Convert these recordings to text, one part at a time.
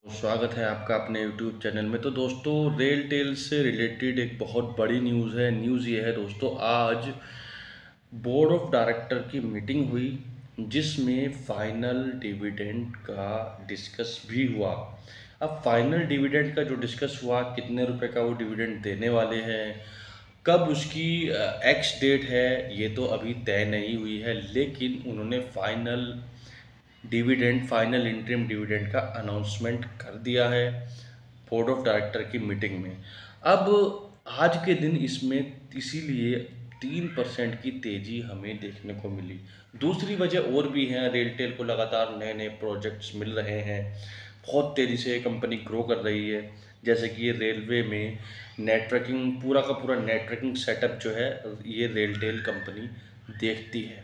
स्वागत है आपका अपने YouTube चैनल में। तो दोस्तों, रेलटेल से रिलेटेड एक बहुत बड़ी न्यूज़ है। न्यूज़ ये है दोस्तों, आज बोर्ड ऑफ डायरेक्टर की मीटिंग हुई जिसमें फाइनल डिविडेंड का डिस्कस भी हुआ। अब फाइनल डिविडेंड का जो डिस्कस हुआ, कितने रुपए का वो डिविडेंड देने वाले हैं, कब उसकी एक्स डेट है, ये तो अभी तय नहीं हुई है। लेकिन उन्होंने फाइनल इंटरिम डिविडेंड का अनाउंसमेंट कर दिया है बोर्ड ऑफ डायरेक्टर की मीटिंग में। अब आज के दिन इसमें इसीलिए 3% की तेज़ी हमें देखने को मिली। दूसरी वजह और भी है, रेलटेल को लगातार नए नए प्रोजेक्ट्स मिल रहे हैं, बहुत तेज़ी से कंपनी ग्रो कर रही है। जैसे कि ये रेलवे में नेटवर्किंग, पूरा का पूरा नेटवर्किंग सेटअप जो है ये रेलटेल कंपनी देखती है।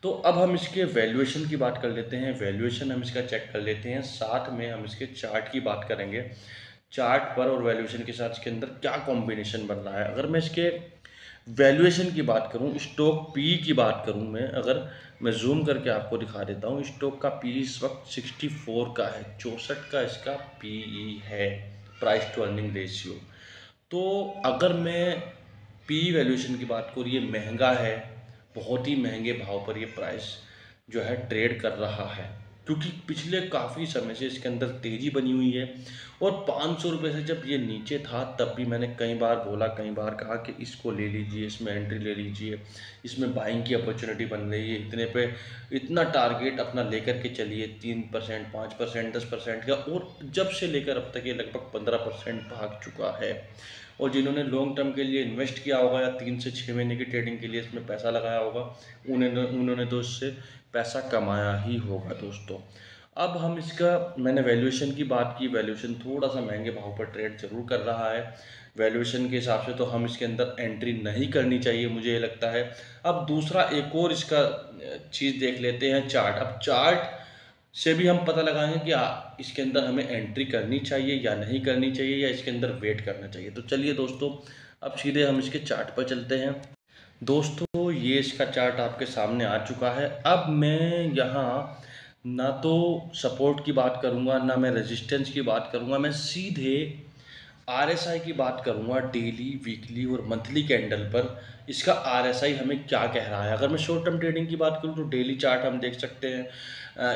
तो अब हम इसके वैल्यूएशन की बात कर लेते हैं। वैल्यूएशन हम इसका चेक कर लेते हैं, साथ में हम इसके चार्ट की बात करेंगे। चार्ट पर और वैल्यूएशन के साथ इसके अंदर क्या कॉम्बिनेशन बन रहा है। अगर मैं इसके वैल्यूएशन की बात करूं, स्टॉक पी की बात करूं, मैं जूम करके आपको दिखा देता हूं। स्टॉक का पी इस वक्त 64 का है, 64 का इसका पीई है, प्राइस टू अर्निंग रेशियो। तो अगर मैं पी वैल्यूएशन की बात करूँ, ये महंगा है, बहुत ही महंगे भाव पर ये प्राइस जो है ट्रेड कर रहा है, क्योंकि पिछले काफ़ी समय से इसके अंदर तेज़ी बनी हुई है। और 500 रुपये से जब ये नीचे था तब भी मैंने कई बार बोला, कई बार कहा कि इसको ले लीजिए, इसमें एंट्री ले लीजिए, इसमें बाइंग की अपॉर्चुनिटी बन रही है, इतने पे इतना टारगेट अपना लेकर के चलिए, 3%, 5%, 10% का। और जब से लेकर अब तक ये लगभग 15% भाग चुका है। और जिन्होंने लॉन्ग टर्म के लिए इन्वेस्ट किया होगा या 3 से 6 महीने की ट्रेडिंग के लिए इसमें पैसा लगाया होगा, उन्होंने तो इससे पैसा कमाया ही होगा दोस्तों। अब हम मैंने वैल्यूएशन की बात की। वैल्यूएशन थोड़ा सा महंगे भाव पर ट्रेड जरूर कर रहा है। वैल्यूएशन के हिसाब से तो हम इसके अंदर एंट्री नहीं करनी चाहिए, मुझे ये लगता है। अब दूसरा एक और इसका चीज़ देख लेते हैं, चार्ट। अब चार्ट से भी हम पता लगाएंगे कि इसके अंदर हमें एंट्री करनी चाहिए या नहीं करनी चाहिए, या इसके अंदर वेट करना चाहिए। तो चलिए दोस्तों, अब सीधे हम इसके चार्ट पर चलते हैं। दोस्तों, ये इसका चार्ट आपके सामने आ चुका है। अब मैं यहाँ ना तो सपोर्ट की बात करूँगा, ना मैं रेजिस्टेंस की बात करूँगा, मैं सीधे आरएसआई की बात करूँगा। डेली, वीकली और मंथली कैंडल पर इसका आरएसआई हमें क्या कह रहा है। अगर मैं शॉर्ट टर्म ट्रेडिंग की बात करूँ तो डेली चार्ट हम देख सकते हैं।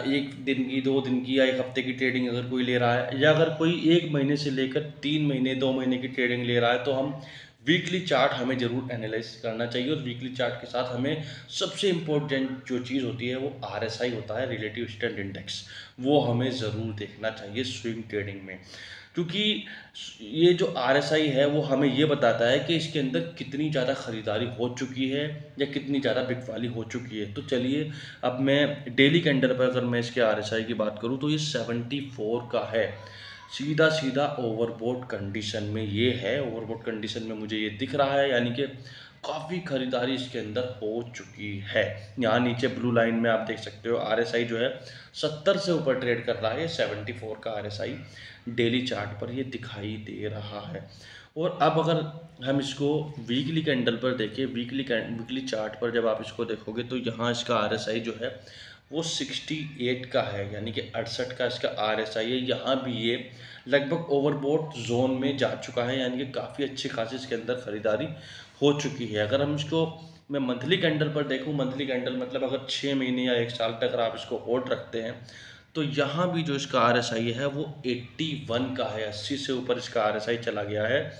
एक दिन की, 2 दिन की या एक हफ्ते की ट्रेडिंग अगर कोई ले रहा है, या अगर कोई 1 महीने से लेकर 3 महीने, 2 महीने की ट्रेडिंग ले रहा है, तो हम वीकली चार्ट हमें ज़रूर एनालाइज करना चाहिए। और वीकली चार्ट के साथ हमें सबसे इम्पोर्टेंट जो चीज़ होती है वो आरएसआई होता है, रिलेटिव स्ट्रेंथ इंडेक्स। वो हमें ज़रूर देखना चाहिए स्विंग ट्रेडिंग में, क्योंकि ये जो आरएसआई है वो हमें ये बताता है कि इसके अंदर कितनी ज़्यादा ख़रीदारी हो चुकी है या कितनी ज़्यादा बिकवाली हो चुकी है। तो चलिए, अब मैं डेली कैंडल पर अगर मैं इसके आरएसआई की बात करूँ तो ये 74 का है। सीधा सीधा ओवरबोट कंडीशन में ये है। ओवरबोट कंडीशन में मुझे ये दिख रहा है, यानी कि काफ़ी खरीदारी इसके अंदर हो चुकी है। यहाँ नीचे ब्लू लाइन में आप देख सकते हो, आरएसआई जो है 70 से ऊपर ट्रेड कर रहा है। 74 का आरएसआई डेली चार्ट पर ये दिखाई दे रहा है। और अब अगर हम इसको वीकली कैंडल पर देखें, वीकली चार्ट पर जब आप इसको देखोगे तो यहाँ इसका आरएसआई जो है वो 68 का है, यानी कि 68 का इसका आरएसआई है। यहाँ भी ये लगभग ओवरबोट जोन में जा चुका है, यानी कि काफ़ी अच्छी खासी इसके अंदर खरीदारी हो चुकी है। अगर हम इसको मैं मंथली कैंडल पर देखूँ, मंथली कैंडल मतलब अगर 6 महीने या 1 साल तक अगर आप इसको होल्ड रखते हैं, तो यहाँ भी जो इसका आरएसआई है वो 81 का है। 80 से ऊपर इसका आरएसआई चला गया है।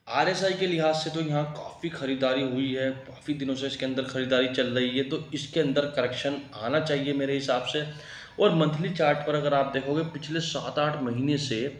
आरएसआई के लिहाज से तो यहाँ काफ़ी खरीदारी हुई है, काफ़ी दिनों से इसके अंदर खरीदारी चल रही है, तो इसके अंदर करेक्शन आना चाहिए मेरे हिसाब से। और मंथली चार्ट पर अगर आप देखोगे, पिछले 7-8 महीने से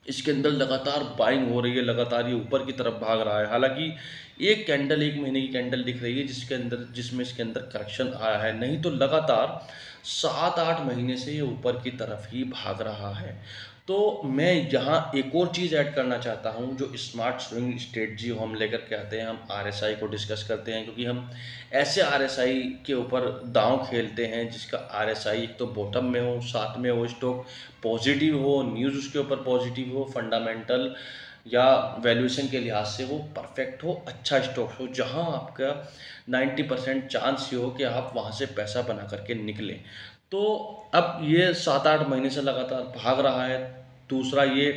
इसके अंदर लगातार बाइंग हो रही है, लगातार ये ऊपर की तरफ भाग रहा है। हालांकि एक कैंडल, 1 महीने की कैंडल दिख रही है जिसमें इसके अंदर करेक्शन आया है, नहीं तो लगातार 7-8 महीने से ये ऊपर की तरफ ही भाग रहा है। तो मैं यहाँ एक और चीज़ ऐड करना चाहता हूँ, जो स्मार्ट स्विंग स्ट्रेटजी हम लेकर के आते हैं, हम आरएसआई को डिस्कस करते हैं, क्योंकि हम ऐसे आरएसआई के ऊपर दांव खेलते हैं जिसका आरएसआई एक तो बॉटम में हो, साथ में वो स्टॉक पॉजिटिव हो, न्यूज़ उसके ऊपर पॉजिटिव हो, फंडामेंटल या वैल्यूएशन के लिहाज से वो परफेक्ट हो, अच्छा स्टॉक हो, जहां आपका 90% चांस ये हो कि आप वहां से पैसा बना करके निकलें। तो अब ये 7-8 महीने से लगातार भाग रहा है। दूसरा, ये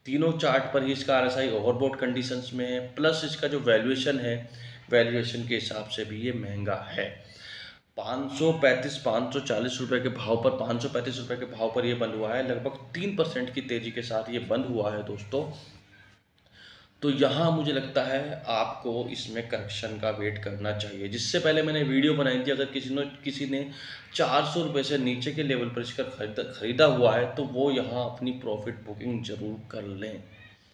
तीनों चार्ट पर ही इसका RSI ओवरबॉट कंडीशंस में है, प्लस इसका जो वैल्यूएशन है, वैल्यूएशन के हिसाब से भी ये महंगा है। 540 रुपये के भाव पर 535 रुपये के भाव पर ये बंद हुआ है। लगभग 3% की तेज़ी के साथ ये बंद हुआ है दोस्तों। तो यहाँ मुझे लगता है आपको इसमें करेक्शन का वेट करना चाहिए। जिससे पहले मैंने वीडियो बनाई थी, अगर किसी ने 400 रुपये से नीचे के लेवल पर इसका खरीदा हुआ है तो वो यहाँ अपनी प्रॉफिट बुकिंग ज़रूर कर लें।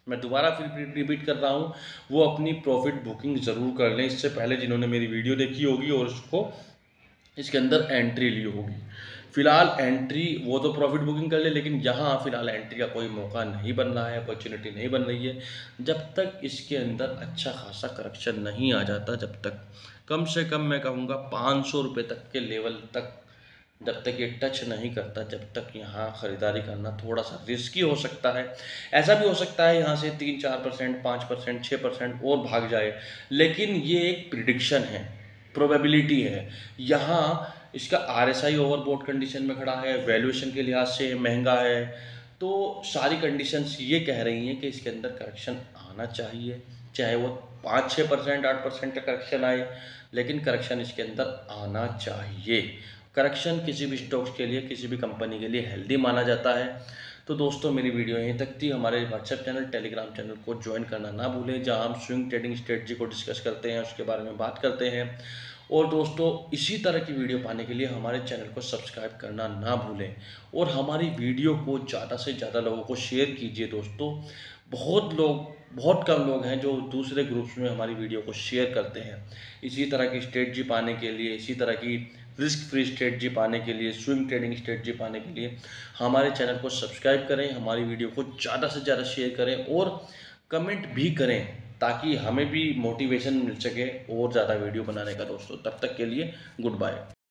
मैं दोबारा फिर रिपीट कर रहा हूँ, वो अपनी प्रॉफिट बुकिंग ज़रूर कर लें। इससे पहले जिन्होंने मेरी वीडियो देखी होगी और उसको इसके अंदर एंट्री ली होगी। फिलहाल एंट्री वो तो प्रॉफिट बुकिंग कर ले, लेकिन यहाँ फिलहाल एंट्री का कोई मौका नहीं बन रहा है, अपॉर्चुनिटी नहीं बन रही है। जब तक इसके अंदर अच्छा खासा करेक्शन नहीं आ जाता, जब तक कम से कम मैं कहूँगा 500 रुपये तक के लेवल तक जब तक ये टच नहीं करता, जब तक यहाँ ख़रीदारी करना थोड़ा सा रिस्की हो सकता है। ऐसा भी हो सकता है यहाँ से 3-4%, 5%, 6% और भाग जाए, लेकिन ये एक प्रिडिक्शन है, प्रोबेबिलिटी है। यहाँ इसका RSI ओवरबॉट कंडीशन में खड़ा है, वैल्यूएशन के लिहाज से महंगा है, तो सारी कंडीशंस ये कह रही हैं कि इसके अंदर करेक्शन आना चाहिए। चाहे वो 5-6%, 8% का करेक्शन आए, लेकिन करेक्शन इसके अंदर आना चाहिए। करेक्शन किसी भी स्टॉक्स के लिए, किसी भी कंपनी के लिए हेल्दी माना जाता है। तो दोस्तों, मेरी वीडियो यहीं तक थी। हमारे व्हाट्सएप चैनल, टेलीग्राम चैनल को ज्वाइन करना ना भूलें, जहां हम स्विंग ट्रेडिंग स्ट्रेटजी को डिस्कस करते हैं, उसके बारे में बात करते हैं। और दोस्तों, इसी तरह की वीडियो पाने के लिए हमारे चैनल को सब्सक्राइब करना ना भूलें और हमारी वीडियो को ज़्यादा से ज़्यादा लोगों को शेयर कीजिए दोस्तों। बहुत कम लोग हैं जो दूसरे ग्रुप्स में हमारी वीडियो को शेयर करते हैं। इसी तरह की स्ट्रेटजी पाने के लिए, इसी तरह की रिस्क फ्री स्ट्रेटजी पाने के लिए, स्विंग ट्रेडिंग स्ट्रेटजी पाने के लिए हमारे चैनल को सब्सक्राइब करें, हमारी वीडियो को ज़्यादा से ज़्यादा शेयर करें और कमेंट भी करें, ताकि हमें भी मोटिवेशन मिल सके और ज़्यादा वीडियो बनाने का दोस्तों। तब तक के लिए गुड बाय।